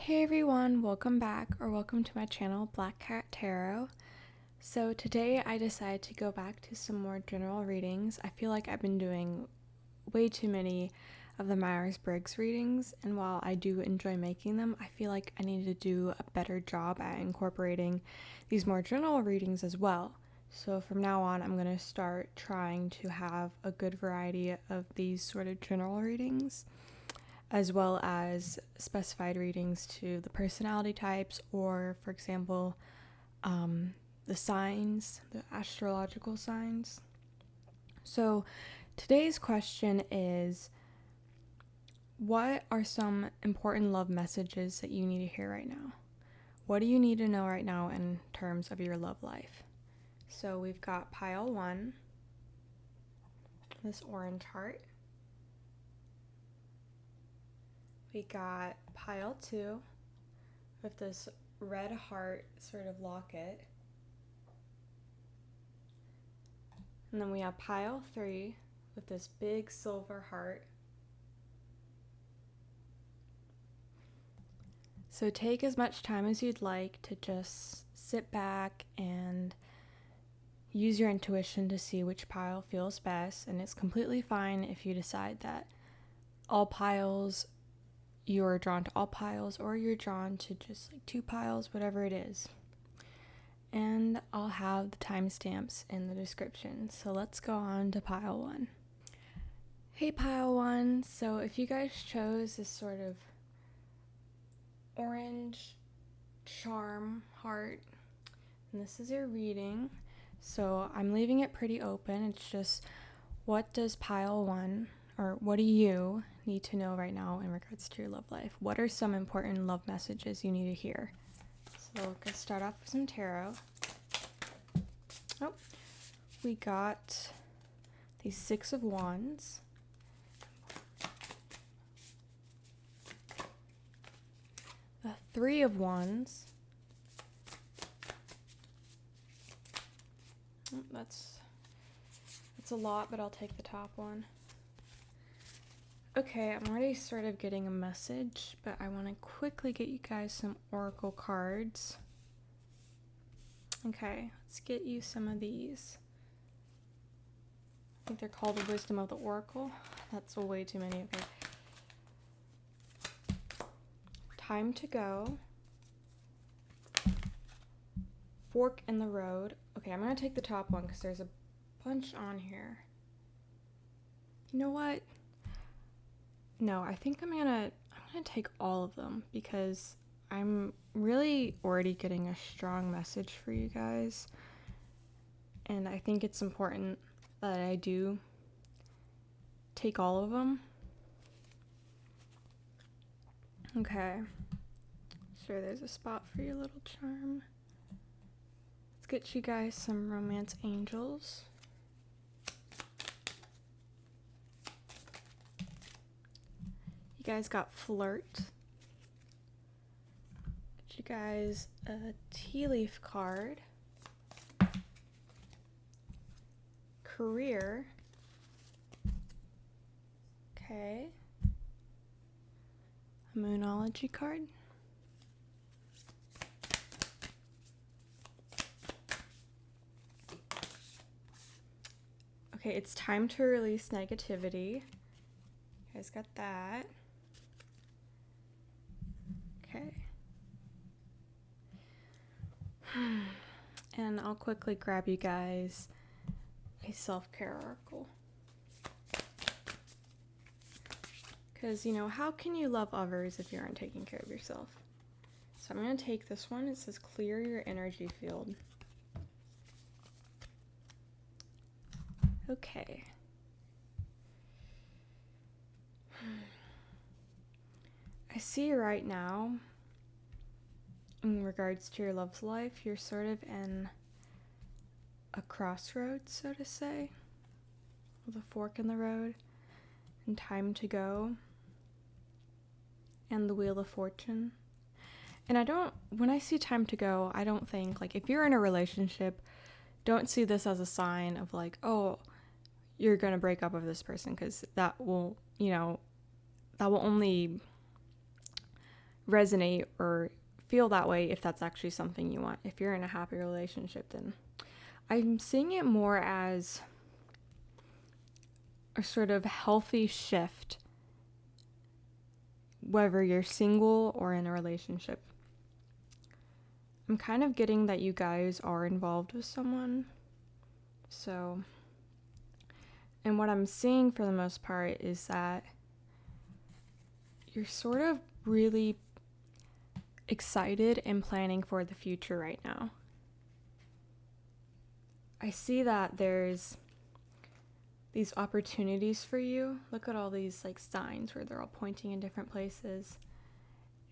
Hey everyone, welcome back or welcome to my channel, Black Cat Tarot. So today I decided to go back to some more general readings. I feel like I've been doing way too many of the Myers-Briggs readings, and while I do enjoy making them, I feel like I need to do a better job at incorporating these more general readings as well. So from now on, I'm going to start trying to have a good variety of these sort of general readings, as well as specified readings to the personality types, or for example, the signs, the astrological signs. So today's question is, what are some important love messages that you need to hear right now? What do you need to know right now in terms of your love life? So we've got pile 1, this orange heart. We got pile 2 with this red heart sort of locket. And then we have pile 3 with this big silver heart. So take as much time as you'd like to just sit back and use your intuition to see which pile feels best. And it's completely fine if you decide that all piles, you're drawn to all piles, or you're drawn to just like 2 piles, whatever it is. And I'll have the timestamps in the description. So let's go on to pile 1. Hey pile 1, so if you guys chose this sort of orange charm heart, and this is your reading, so I'm leaving it pretty open. It's just, what does pile 1, or what do you need to know right now in regards to your love life? What are some important love messages you need to hear? So let's start off with some tarot. Oh, we got the 6 of Wands, the 3 of Wands. Oh, that's a lot, but I'll take the top one. Okay, I'm already sort of getting a message, but I want to quickly get you guys some oracle cards. Okay, let's get you some of these. I think they're called the Wisdom of the Oracle. That's way too many. Okay. Time to Go. Fork in the Road. Okay, I'm going to take the top one because there's a bunch on here. You know what? No, I think I'm gonna take all of them because I'm really already getting a strong message for you guys, and I think it's important that I do take all of them. Okay, sure, there's a spot for your little charm. Let's get you guys some romance angels. You guys got Flirt. Get you guys a tea leaf card. Career. Okay. A Moonology card. Okay, it's time to release negativity. You guys got that. Okay. And I'll quickly grab you guys a self-care oracle. Because, you know, how can you love others if you aren't taking care of yourself? So I'm going to take this one. It says clear your energy field. Okay. I see right now, in regards to your love life, you're sort of in a crossroads, so to say, with a fork in the road, and Time to Go, and the Wheel of Fortune. And when I see Time to Go, I don't think, like, if you're in a relationship, don't see this as a sign of like, oh, you're going to break up with this person, because that will only resonate or feel that way if that's actually something you want. If you're in a happy relationship, then I'm seeing it more as a sort of healthy shift, whether you're single or in a relationship. I'm kind of getting that you guys are involved with someone. So, and what I'm seeing for the most part is that you're sort of really excited and planning for the future right now. I see that there's these opportunities for you. Look at all these like signs where they're all pointing in different places.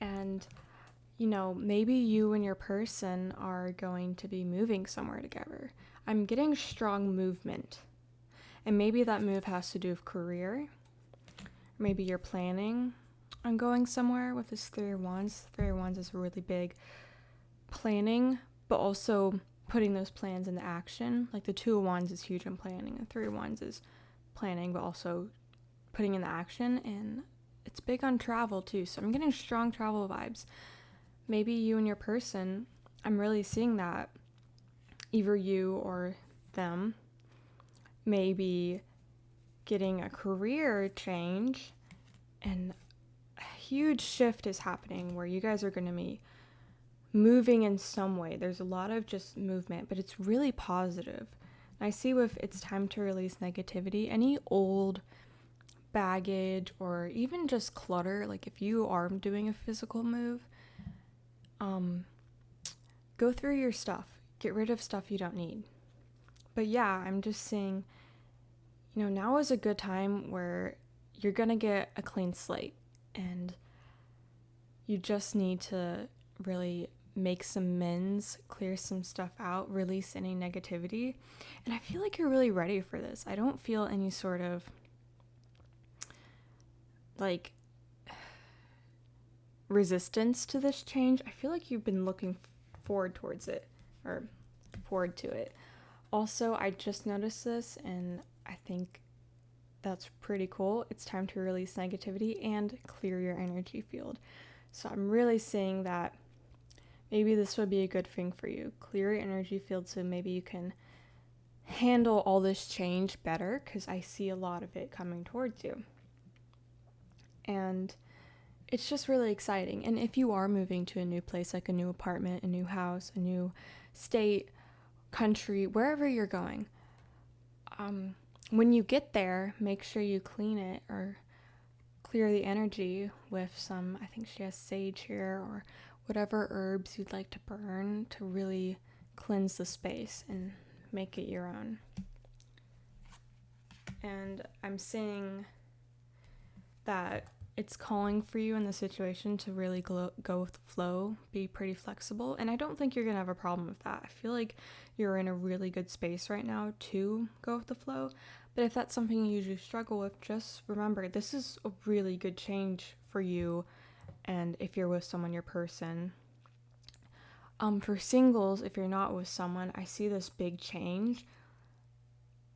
And maybe you and your person are going to be moving somewhere together. I'm getting strong movement. And maybe that move has to do with career. Maybe you're planning on going somewhere with this Three of Wands. Three of Wands is really big planning, but also putting those plans into action. Like the Two of Wands is huge in planning. The Three of Wands is planning, but also putting into action. And it's big on travel too. So I'm getting strong travel vibes. Maybe you and your person, I'm really seeing that. Either you or them may be getting a career change, and a huge shift is happening where you guys are going to be moving in some way. There's a lot of just movement, but it's really positive. I see with it's time to release negativity, any old baggage or even just clutter, like if you are doing a physical move, go through your stuff. Get rid of stuff you don't need. But yeah, I'm just saying, now is a good time where you're going to get a clean slate, and you just need to really make some amends, clear some stuff out, release any negativity. And I feel like you're really ready for this. I don't feel any sort of like resistance to this change. I feel like you've been looking forward to it. Also, I just noticed this and I think that's pretty cool. It's time to release negativity and clear your energy field. So I'm really seeing that maybe this would be a good thing for you. Clear your energy field so maybe you can handle all this change better, because I see a lot of it coming towards you. And it's just really exciting. And if you are moving to a new place, like a new apartment, a new house, a new state, country, wherever you're going, when you get there, make sure you clean it or clear the energy with some, I think she has sage here, or whatever herbs you'd like to burn to really cleanse the space and make it your own. And I'm seeing that it's calling for you in the situation to really go with the flow, be pretty flexible. And I don't think you're going to have a problem with that. I feel like you're in a really good space right now to go with the flow. But if that's something you usually struggle with, just remember, this is a really good change for you. And if you're with someone, your person. For singles, if you're not with someone, I see this big change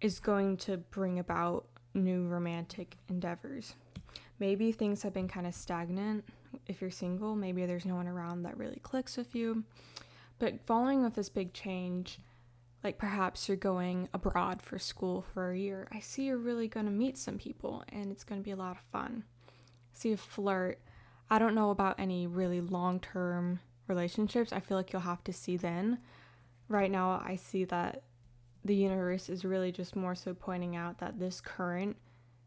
is going to bring about new romantic endeavors. Maybe things have been kind of stagnant. If you're single, maybe there's no one around that really clicks with you. But following with this big change, like perhaps you're going abroad for school for a year, I see you're really going to meet some people and it's going to be a lot of fun. I see a flirt. I don't know about any really long-term relationships. I feel like you'll have to see then. Right now, I see that the universe is really just more so pointing out that this current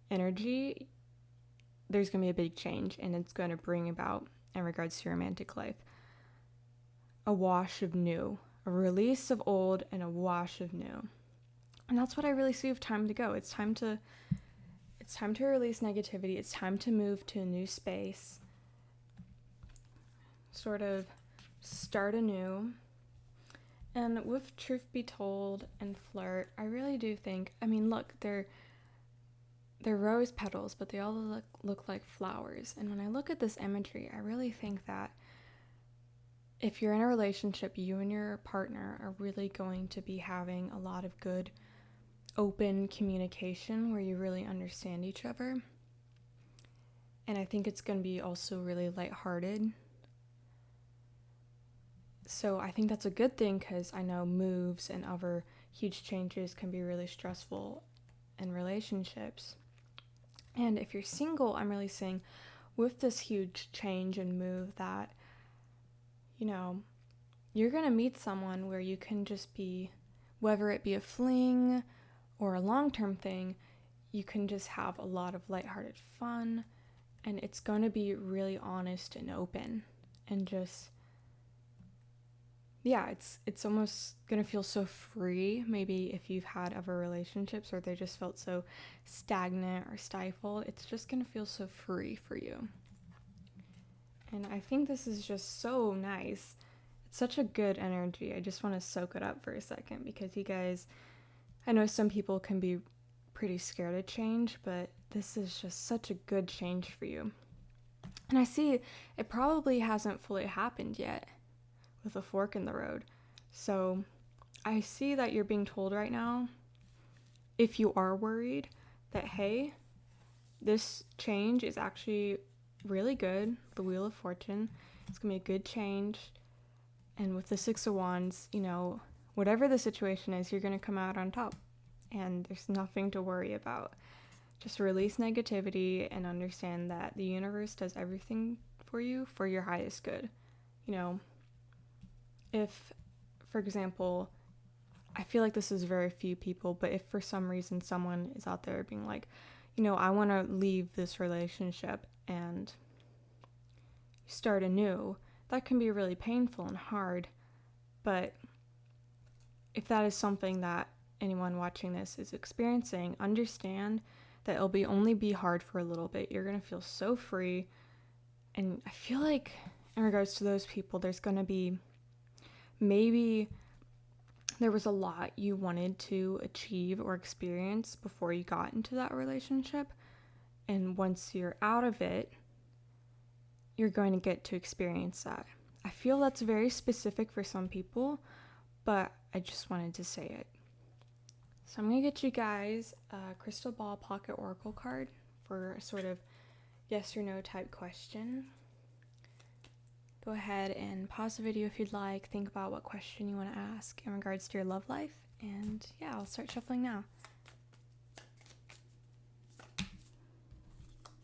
energy, there's going to be a big change, and it's going to bring about, in regards to your romantic life, a wash of new, a release of old and a wash of new. And that's what I really see with time to go. It's time to release negativity. It's time to move to a new space, sort of start anew. And with truth be told and flirt, I really do think, look, they're rose petals, but they all look like flowers. And when I look at this imagery, I really think that if you're in a relationship, you and your partner are really going to be having a lot of good, open communication where you really understand each other. And I think it's going to be also really lighthearted. So I think that's a good thing, because I know moves and other huge changes can be really stressful in relationships. And if you're single, I'm really saying with this huge change and move that, you're going to meet someone where you can just be, whether it be a fling or a long-term thing, you can just have a lot of lighthearted fun, and it's going to be really honest and open, and just, yeah, it's almost going to feel so free. Maybe if you've had other relationships or they just felt so stagnant or stifled, it's just going to feel so free for you. And I think this is just so nice. It's such a good energy. I just want to soak it up for a second, because you guys, I know some people can be pretty scared of change, but this is just such a good change for you. And I see it probably hasn't fully happened yet with a fork in the road. So I see that you're being told right now, if you are worried, that, hey, this change is actually really good. The Wheel of Fortune, it's gonna be a good change. And with the Six of Wands, whatever the situation is, you're gonna come out on top, and there's nothing to worry about. Just release negativity and understand that the universe does everything for you for your highest good. If, for example, I feel like this is very few people, but if for some reason someone is out there being like, I want to leave this relationship and start anew, that can be really painful and hard. But if that is something that anyone watching this is experiencing, understand that it'll only be hard for a little bit. You're going to feel so free. And I feel like in regards to those people, there's going to be, maybe there was a lot you wanted to achieve or experience before you got into that relationship. And once you're out of it, you're going to get to experience that. I feel that's very specific for some people, but I just wanted to say it. So I'm going to get you guys a crystal ball pocket oracle card for a sort of yes or no type question. Go ahead and pause the video if you'd like. Think about what question you want to ask in regards to your love life. And yeah, I'll start shuffling now.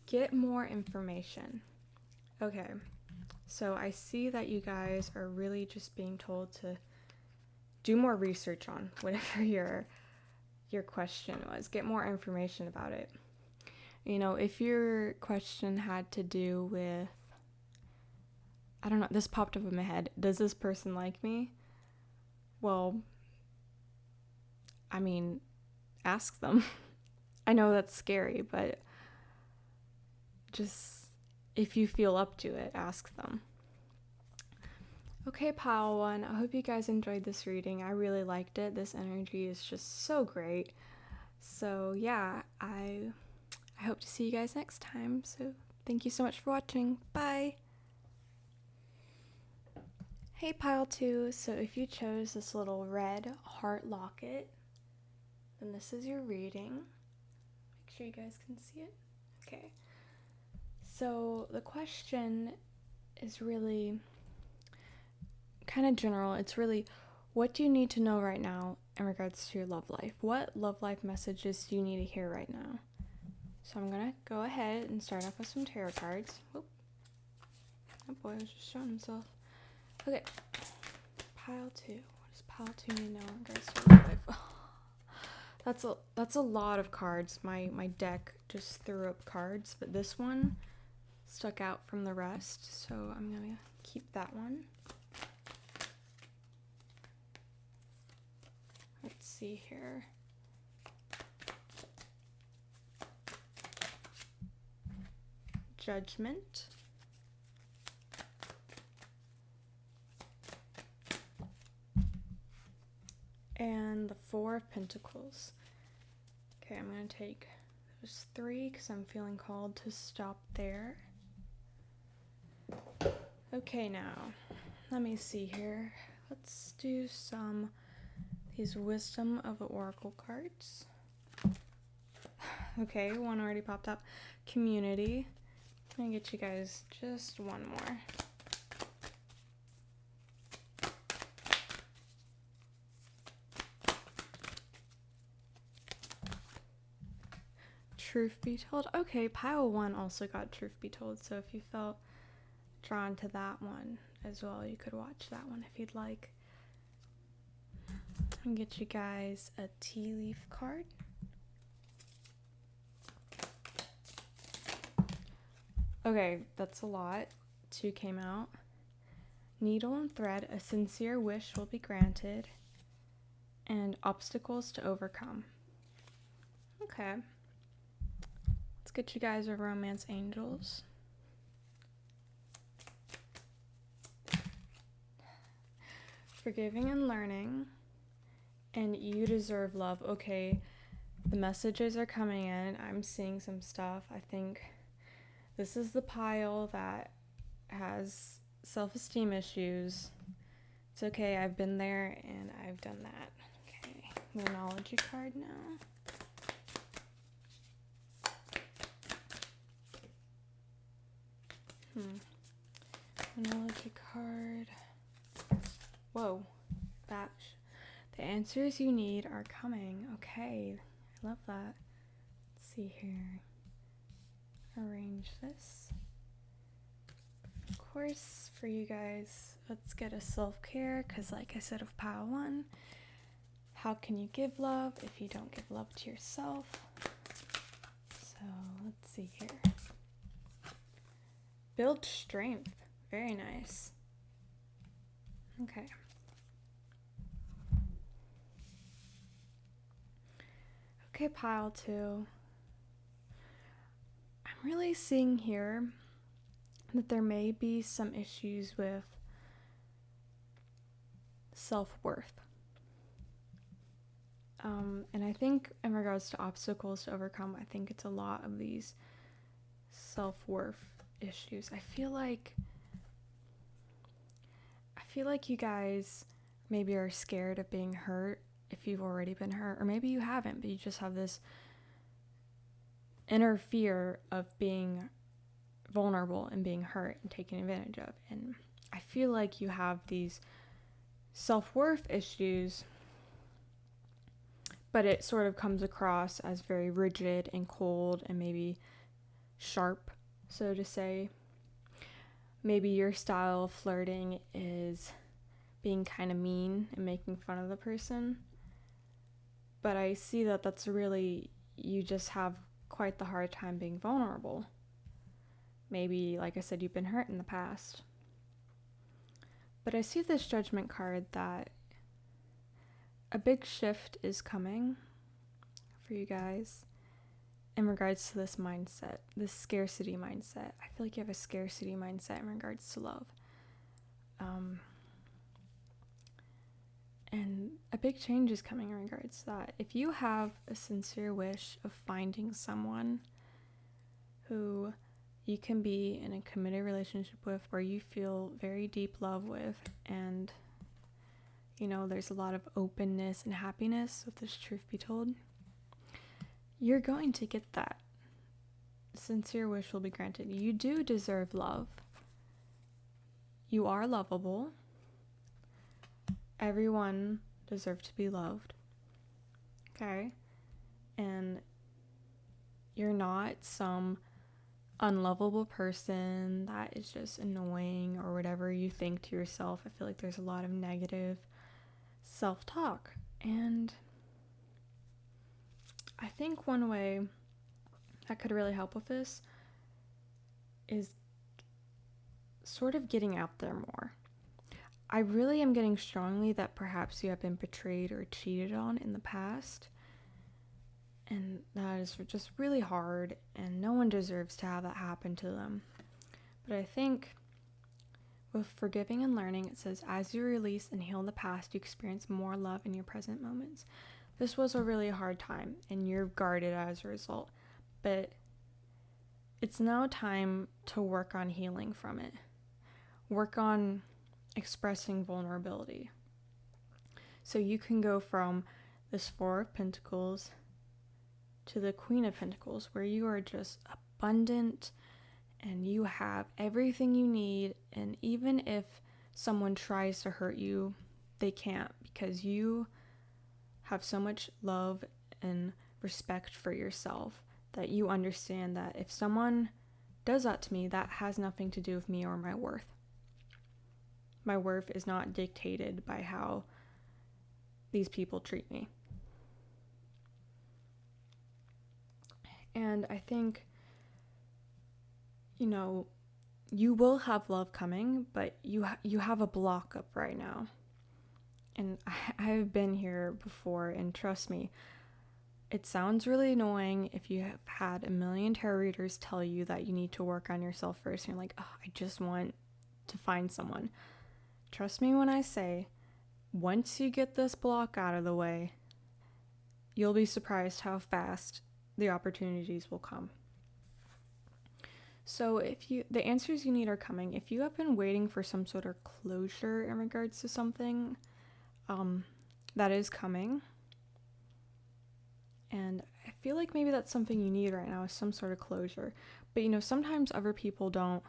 Get more information. Okay, so I see that you guys are really just being told to do more research on whatever your question was. Get more information about it. If your question had to do with, I don't know, this popped up in my head. Does this person like me? Well, ask them. I know that's scary, but just, if you feel up to it, ask them. Okay, pile one, I hope you guys enjoyed this reading. I really liked it. This energy is just so great. So yeah, I hope to see you guys next time. So thank you so much for watching. Bye. Hey, pile two. So if you chose this little red heart locket, then this is your reading. Make sure you guys can see it. Okay. So the question is really kind of general. It's really, what do you need to know right now in regards to your love life? What love life messages do you need to hear right now? So I'm going to go ahead and start off with some tarot cards. Whoop. Oh boy, I was just showing himself. Okay. Pile two. What does pile two need to know in regards to your love life? That's a lot of cards. My deck just threw up cards, but this one stuck out from the rest, so I'm going to keep that one. Let's see here. Judgment. And the Four of Pentacles. Okay, I'm going to take those three because I'm feeling called to stop there. Okay, now, let me see here. Let's do these Wisdom of the Oracle cards. Okay, one already popped up. Community. I'm gonna get you guys just one more. Truth Be Told. Okay, pile 1 also got Truth Be Told, so if you felt drawn to that one as well, you could watch that one if you'd like. And get you guys a tea leaf card. Okay, that's a lot. 2 came out. Needle and thread, a sincere wish will be granted. And obstacles to overcome. Okay. Let's get you guys a romance angels. Forgiving and learning. And you deserve love. Okay, the messages are coming in. I'm seeing some stuff. I think this is the pile that has self-esteem issues. It's okay, I've been there and I've done that. Okay, Moonology card now. Moonology card. Whoa, the answers you need are coming. Okay, I love that. Let's see here. Arrange this. Of course, for you guys, let's get a self-care, because like I said of pile 1, how can you give love if you don't give love to yourself? So let's see here. Build strength. Very nice. Okay. Okay, pile 2. I'm really seeing here that there may be some issues with self-worth. And I think in regards to obstacles to overcome, I think it's a lot of these self-worth issues. I feel like you guys maybe are scared of being hurt if you've already been hurt, or maybe you haven't, but you just have this inner fear of being vulnerable and being hurt and taken advantage of. And I feel like you have these self-worth issues, but it sort of comes across as very rigid and cold and maybe sharp, so to say. Maybe your style of flirting is being kind of mean and making fun of the person. But I see that that's really, you just have quite the hard time being vulnerable. Maybe, like I said, you've been hurt in the past. But I see this judgment card that a big shift is coming for you guys in regards to this mindset, this scarcity mindset. I feel like you have a scarcity mindset in regards to love. And a big change is coming in regards to that. If you have a sincere wish of finding someone who you can be in a committed relationship with, where you feel very deep love with, and you know there's a lot of openness and happiness with this truth be told, you're going to get that. Sincere wish will be granted. You do deserve love. You are lovable. Everyone deserves to be loved. Okay? And you're not some unlovable person that is just annoying or whatever you think to yourself. I feel like there's a lot of negative self-talk. And I think one way that could really help with this is sort of getting out there more. I really am getting strongly that perhaps you have been betrayed or cheated on in the past, and that is just really hard, and no one deserves to have that happen to them. But I think with forgiving and learning, it says, as you release and heal the past, you experience more love in your present moments. This was a really hard time, and you're guarded as a result, but it's now time to work on healing from it. Work on expressing vulnerability. So you can go from this Four of Pentacles to the Queen of Pentacles, where you are just abundant and you have everything you need, and even if someone tries to hurt you, they can't, because you have so much love and respect for yourself that you understand that if someone does that to me, that has nothing to do with me or my worth. My worth is not dictated by how these people treat me. And I think, you will have love coming, but you have a block up right now. And I've been here before, and trust me, it sounds really annoying if you have had a million tarot readers tell you that you need to work on yourself first, and you're like, oh, I just want to find someone. Trust me when I say, once you get this block out of the way, you'll be surprised how fast the opportunities will come. So the answers you need are coming. If you have been waiting for some sort of closure in regards to something, that is coming. And I feel like maybe that's something you need right now, is some sort of closure. But sometimes other people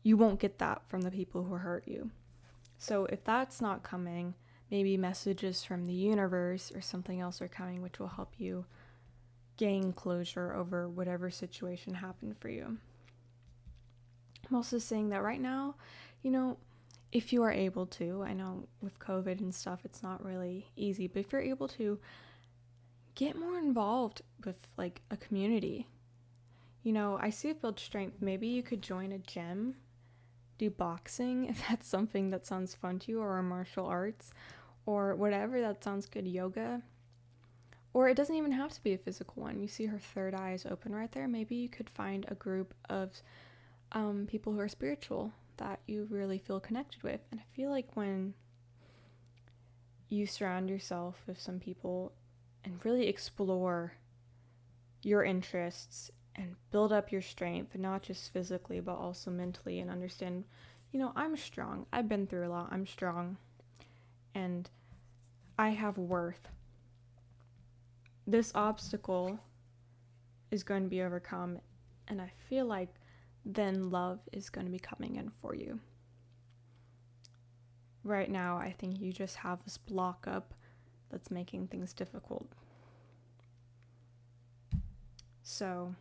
you won't get that from the people who hurt you. So if that's not coming, maybe messages from the universe or something else are coming, which will help you gain closure over whatever situation happened for you. I'm also saying that right now, if you are able to, I know with COVID and stuff, it's not really easy, but if you're able to, get more involved with like a community. I see it build strength. Maybe you could join a gym, do boxing, if that's something that sounds fun to you, or martial arts, or whatever that sounds good, yoga. Or it doesn't even have to be a physical one. You see her third eye is open right there. Maybe you could find a group of people who are spiritual that you really feel connected with. And I feel like when you surround yourself with some people and really explore your interests and build up your strength, not just physically, but also mentally, and understand, I'm strong. I've been through a lot. I'm strong. And I have worth. This obstacle is going to be overcome, and I feel like then love is going to be coming in for you. Right now, I think you just have this block up that's making things difficult. So,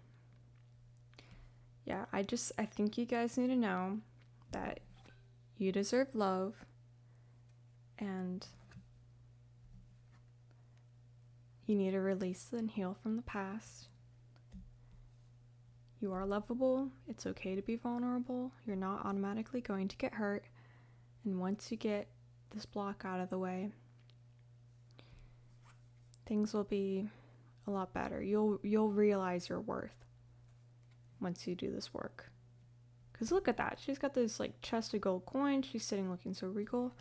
yeah, I think you guys need to know that you deserve love, and you need to release and heal from the past. You are lovable. It's okay to be vulnerable. You're not automatically going to get hurt. And once you get this block out of the way, things will be a lot better. You'll realize your worth once you do this work. Because look at that. She's got this like chest of gold coins. She's sitting looking so regal.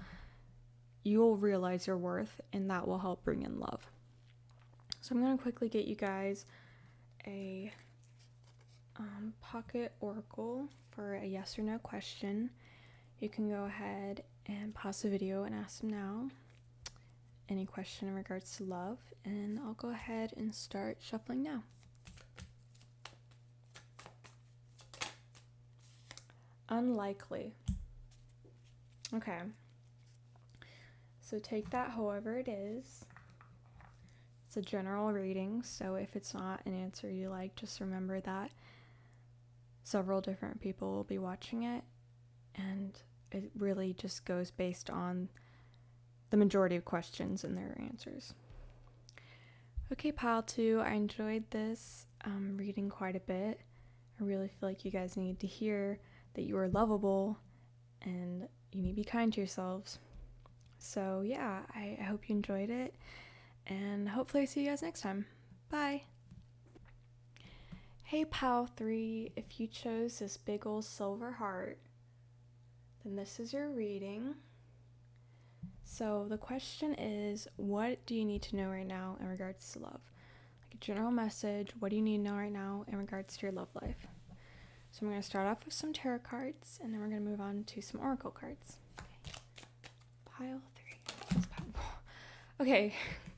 You'll realize your worth, and that will help bring in love. So I'm going to quickly get you guys a pocket oracle for a yes or no question. You can go ahead and pause the video and ask them now any question in regards to love, and I'll go ahead and start shuffling now. Unlikely. Okay. So take that however it is. It's a general reading, so if it's not an answer you like, just remember that several different people will be watching it, and it really just goes based on the majority of questions and their answers. Okay, pile 2, I enjoyed this reading quite a bit. I really feel like you guys need to hear that you are lovable and you need to be kind to yourselves. So yeah, I hope you enjoyed it, and hopefully I see you guys next time. Bye! Hey pile 3, if you chose this big old silver heart, then this is your reading. So the question is, what do you need to know right now in regards to love? Like a general message, what do you need to know right now in regards to your love life? So I'm going to start off with some tarot cards, and then we're going to move on to some oracle cards. Okay. Pile 3. That's pile 4. Okay,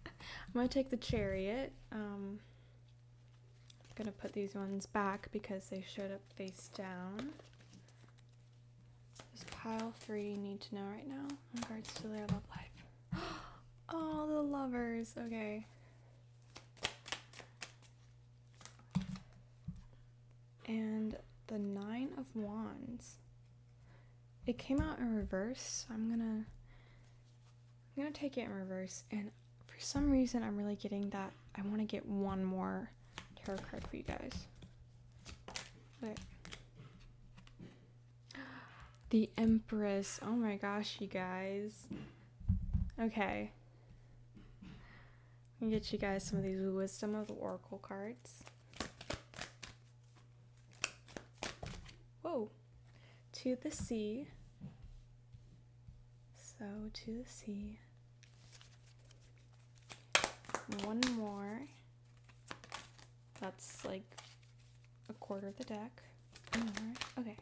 I'm going to take the Chariot. I'm going to put these ones back because they showed up face down. Does pile 3 need to know right now in regards to their love life? Oh, the lovers. Okay. and the Nine of Wands. It came out in reverse, so I'm gonna take it in reverse, and for some reason I'm really getting that I want to get one more tarot card for you guys. Okay. The Empress. Oh my gosh, you guys. Okay. I'm gonna get you guys some of these Wisdom of the Oracle cards. Whoa. To the Sea. So, to the sea. One more. That's like a quarter of the deck. One more. Okay.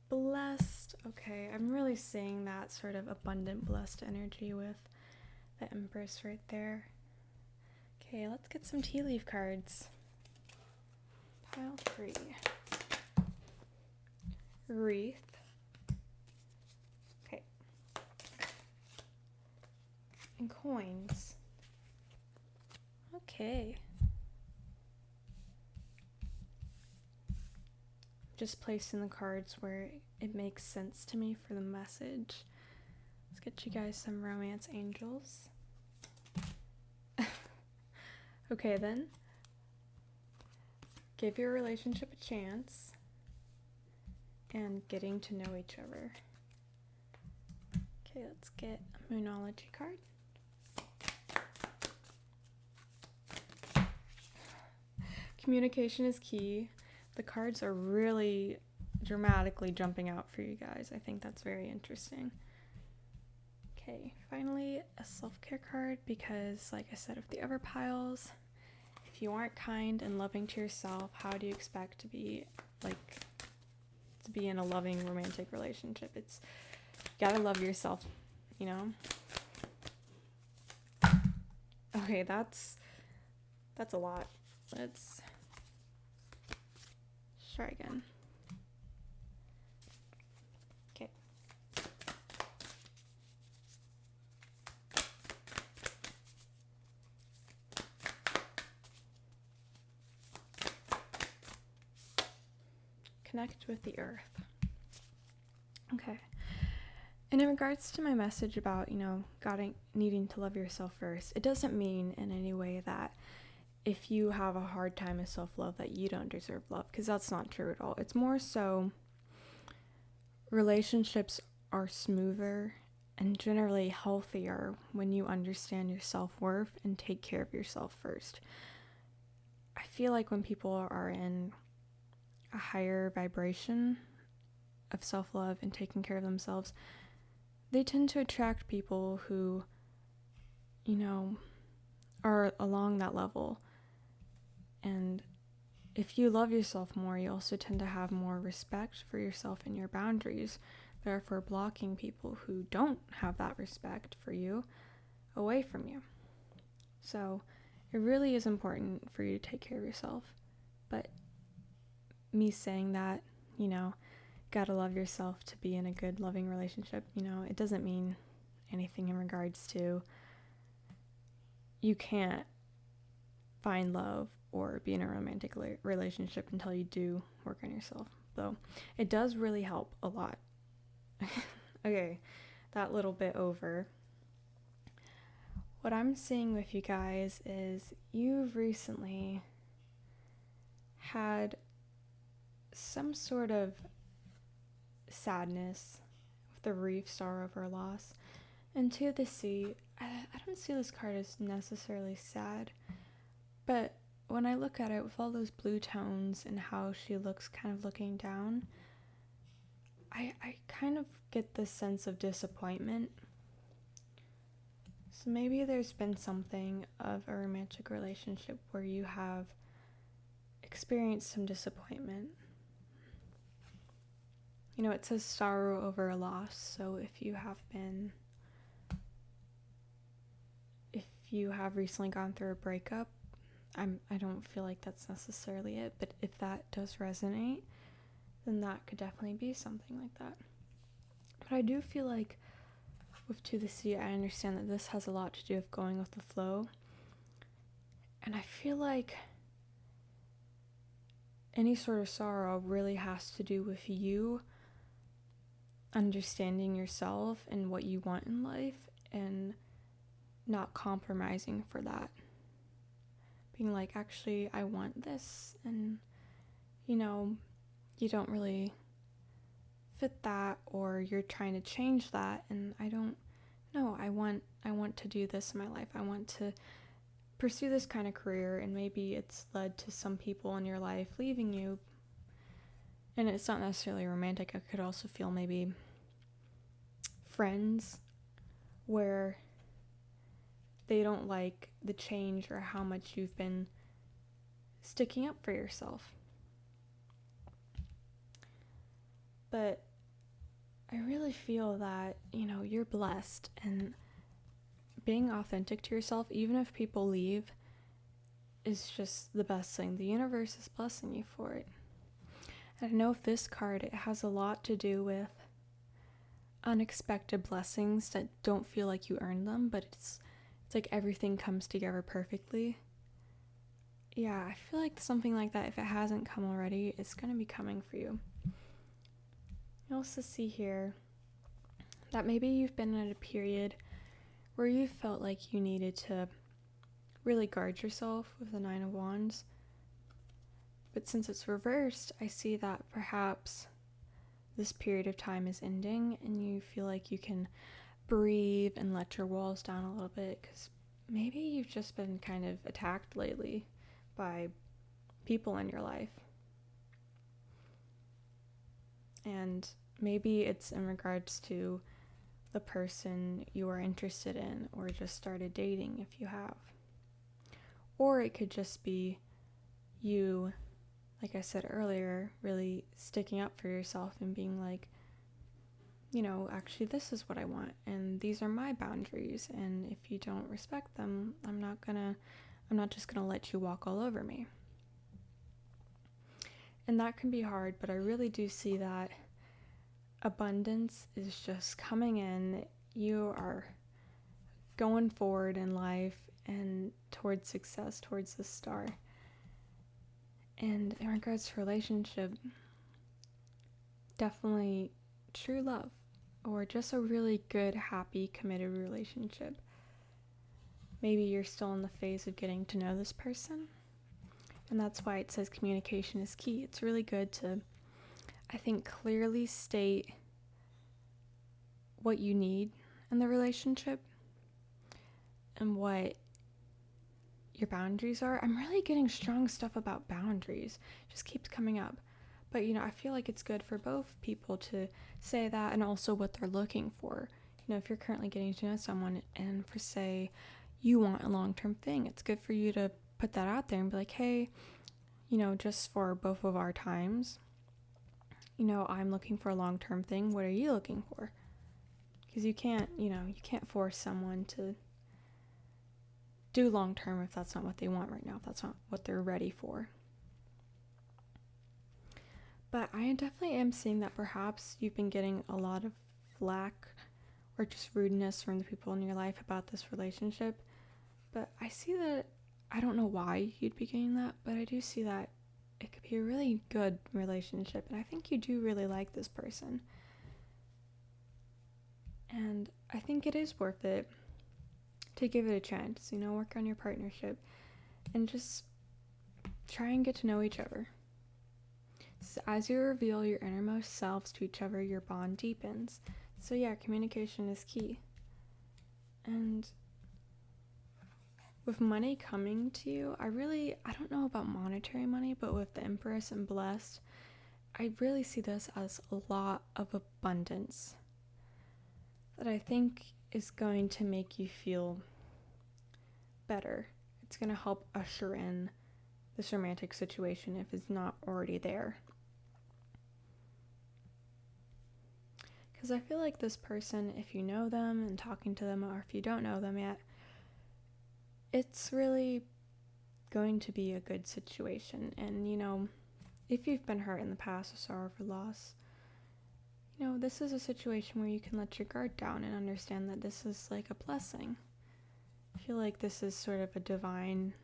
Blessed. Okay, I'm really seeing that sort of abundant, blessed energy with the Empress right there. Okay, let's get some tea leaf cards. Pile 3. Wreath. Okay. And coins. Okay. Just placing the cards where it makes sense to me for the message. Let's get you guys some romance angels. Okay, then. Give your relationship a chance. And getting to know each other. Okay, let's get a Moonology card. Communication is key. The cards are really dramatically jumping out for you guys. I think that's very interesting. Okay, finally a self-care card, because like I said with the other piles, if you aren't kind and loving to yourself, how do you expect to be in a loving romantic relationship? It's, you gotta love yourself, you know? Okay, that's a lot. Let's try again. Okay. Connect with the earth. Okay. And in regards to my message about, needing to love yourself first, it doesn't mean in any way that if you have a hard time with self-love that you don't deserve love, because that's not true at all. It's more so relationships are smoother and generally healthier when you understand your self-worth and take care of yourself first. I feel like when people are in a higher vibration of self-love and taking care of themselves, they tend to attract people who, are along that level. And if you love yourself more, you also tend to have more respect for yourself and your boundaries, therefore blocking people who don't have that respect for you away from you. So it really is important for you to take care of yourself. But me saying that, gotta love yourself to be in a good, loving relationship, it doesn't mean anything in regards to you can't find love or be in a romantic relationship until you do work on yourself, though it does really help a lot. Okay, that little bit over. What I'm seeing with you guys is you've recently had some sort of sadness with the reef, sorrow over loss. And to the sea, I don't see this card as necessarily sad, but when I look at it with all those blue tones and how she looks kind of looking down, I kind of get this sense of disappointment. So maybe there's been something of a romantic relationship where you have experienced some disappointment. It says sorrow over a loss, so if you have recently gone through a breakup, I don't feel like that's necessarily it, but if that does resonate, then that could definitely be something like that. But I do feel like with To the Sea, I understand that this has a lot to do with going with the flow. And I feel like any sort of sorrow really has to do with you understanding yourself and what you want in life and not compromising for that. Being like, actually, I want this, and you don't really fit that, or you're trying to change that, and I don't know, I want to do this in my life. I want to pursue this kind of career, and maybe it's led to some people in your life leaving you. And it's not necessarily romantic. I could also feel maybe friends where they don't like the change or how much you've been sticking up for yourself. But I really feel that, you're blessed, and being authentic to yourself, even if people leave, is just the best thing. The universe is blessing you for it. And I know with this card, it has a lot to do with unexpected blessings that don't feel like you earned them, but it's like everything comes together perfectly. Yeah, I feel like something like that, if it hasn't come already, it's going to be coming for you. You also see here that maybe you've been at a period where you felt like you needed to really guard yourself with the 9 of Wands. But since it's reversed, I see that perhaps this period of time is ending and you feel like you can breathe and let your walls down a little bit, because maybe you've just been kind of attacked lately by people in your life. And maybe it's in regards to the person you are interested in or just started dating, if you have. Or it could just be you, like I said earlier, really sticking up for yourself and being like, actually this is what I want, and these are my boundaries, and if you don't respect them, I'm not just gonna let you walk all over me. And that can be hard, but I really do see that abundance is just coming in. You are going forward in life and towards success, towards the star. And in regards to relationship, definitely true love, or just a really good, happy, committed relationship. Maybe you're still in the phase of getting to know this person, and that's why it says communication is key. It's really good to, I think, clearly state what you need in the relationship and what your boundaries are. I'm really getting strong stuff about boundaries. It just keeps coming up. But, I feel like it's good for both people to say that, and also what they're looking for. If you're currently getting to know someone and for, say, you want a long-term thing, it's good for you to put that out there and be like, hey, just for both of our times, I'm looking for a long-term thing. What are you looking for? Because you can't force someone to do long-term if that's not what they want right now, if that's not what they're ready for. But I definitely am seeing that perhaps you've been getting a lot of flack or just rudeness from the people in your life about this relationship. But I see that, I don't know why you'd be getting that, but I do see that it could be a really good relationship, and I think you do really like this person. And I think it is worth it to give it a chance, work on your partnership and just try and get to know each other. So as you reveal your innermost selves to each other, your bond deepens. So yeah, communication is key. And with money coming to you, I don't know about monetary money, but with the Empress and Blessed, I really see this as a lot of abundance that I think is going to make you feel better. It's going to help usher in this romantic situation if it's not already there. Because I feel like this person, if you know them and talking to them, or if you don't know them yet, it's really going to be a good situation. And, if you've been hurt in the past or sorrow for loss, this is a situation where you can let your guard down and understand that this is like a blessing. I feel like this is sort of a divine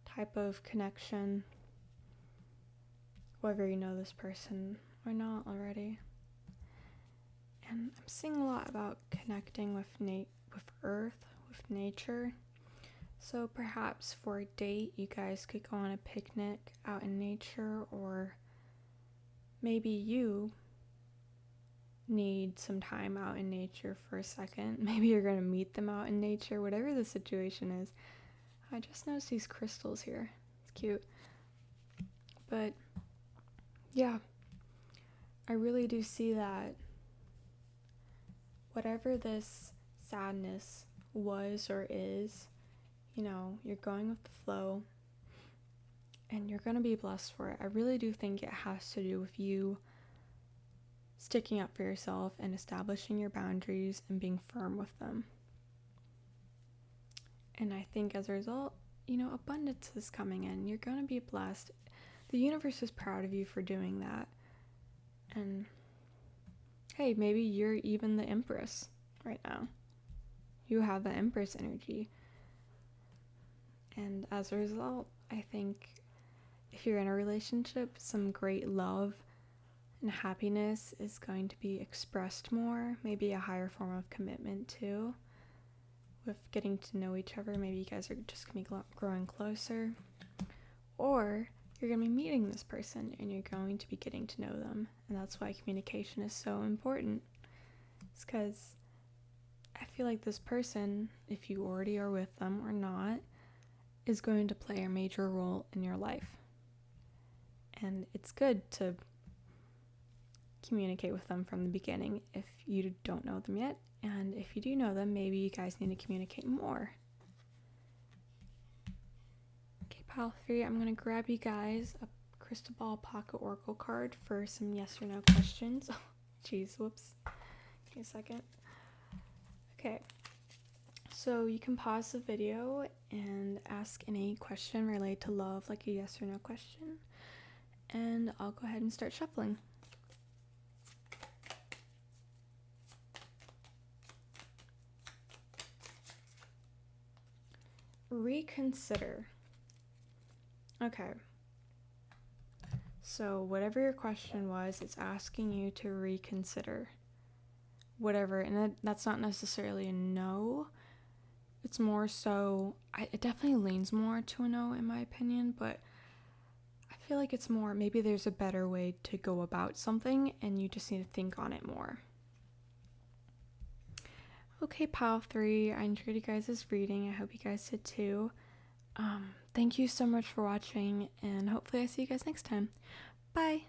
type of connection. whether you know this person or not already. And I'm seeing a lot about connecting with Earth, with nature. So perhaps for a date, you guys could go on a picnic out in nature, or maybe you need some time out in nature for a second. Maybe you're going to meet them out in nature, whatever the situation is. I just noticed these crystals here. It's cute. But yeah, I really do see that whatever this sadness was or is, you're going with the flow and you're going to be blessed for it. I really do think it has to do with you sticking up for yourself and establishing your boundaries and being firm with them. And I think as a result, abundance is coming in. You're going to be blessed. The universe is proud of you for doing that. And hey, maybe you're even the Empress right now. You have the Empress energy. And as a result, I think if you're in a relationship, some great love and happiness is going to be expressed more. Maybe a higher form of commitment too. With getting to know each other, maybe you guys are just going to be growing closer. Or you're going to be meeting this person and you're going to be getting to know them. And that's why communication is so important. It's because I feel like this person, if you already are with them or not, is going to play a major role in your life. And it's good to communicate with them from the beginning if you don't know them yet. And if you do know them, maybe you guys need to communicate more. Okay, pile 3, I'm going to grab you guys a crystal ball pocket oracle card for some yes or no questions. Oh, jeez, whoops. Give me a second. Okay, so you can pause the video and ask any question related to love, like a yes or no question. And I'll go ahead and start shuffling. Reconsider. Okay. So whatever your question was, it's asking you to reconsider. Whatever, and that's not necessarily a no. It's more so, it definitely leans more to a no in my opinion, but I feel like it's more, maybe there's a better way to go about something and you just need to think on it more. Okay, pile 3, I enjoyed you guys' reading. I hope you guys did too. Thank you so much for watching, and hopefully I see you guys next time. Bye!